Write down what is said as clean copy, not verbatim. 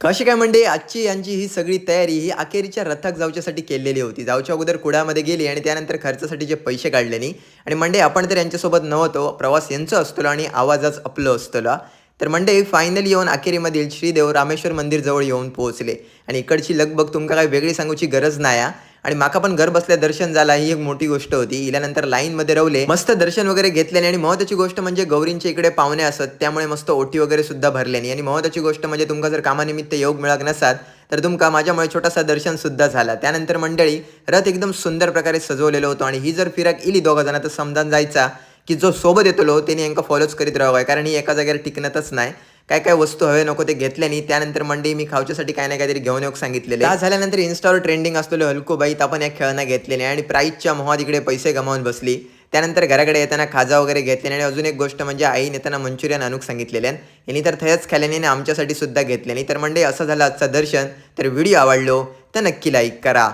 कशी काय म्हणजे आजची यांची ही सगळी तयारी ही अखेरीच्या रथाक जाऊच्यासाठी केलेली होती. जाऊच्या अगोदर कुडामध्ये गेली आणि त्यानंतर खर्चासाठी जे पैसे काढले नाही आणि म्हणजे आपण तर यांच्यासोबत नव्हतो. प्रवास यांचं असतलो आणि आवाजच आपलं असतलो. तर म्हणजे फायनली येऊन अखेरीमधील श्रीदेव रामेश्वर मंदिर जवळ येऊन पोहोचले आणि इकडची लगबग तुमका काही वेगळी सांगूची गरज नाही हा. आणि माका पण घर बसल्या दर्शन झाला ही एक मोठी गोष्ट होती. इल्यानंतर लाईनमध्ये रवले, मस्त दर्शन वगैरे घेतल्याने आणि महत्त्वाची गोष्ट म्हणजे गौरींच्या इकडे पाहुणे असत त्यामुळे मस्त ओटी वगैरे सुद्धा भरल्यानी आणि महत्त्वाची गोष्ट म्हणजे तुमका जर कामानिमित्त योग मिळाक नसात तर तुमका माझ्यामुळे छोटासा दर्शन सुद्धा झाला. त्यानंतर मंडळी रथ एकदम सुंदर प्रकारे सजवलेलो होतो आणि ही जर फिराक इली दोघा जण तर समजान जायचा की जो सोबत येतलो त्याने यांका फॉलोच करीत राहावं कारण ही एका जागेवर टिकणतच नाही. काय काय वस्तू हवे नको ते घेतल्यानी त्यानंतर मंडळी मी खावच्यासाठी काय ना काहीतरी घेऊन येऊ सांगितलेले. त्या झाल्यानंतर इन्स्टावर ट्रेंडिंग असलेले हलकूबाईत आपण एक खेळणं घेतलेले आणि प्राईजच्या मोहात इकडे पैसे गमावून बसली. त्यानंतर घराकडे येताना खाजा वगैरे घेतल्याने आणि अजून एक गोष्ट म्हणजे आईने येताना मंचुरियन आणूक सांगितलेले यांनी तर थयच खाल्याने आणि आमच्यासाठी सुद्धा घेतल्याने. तर मंडळी असं झालं आजचं दर्शन. तर व्हिडिओ आवडलो तर नक्की लाईक करा.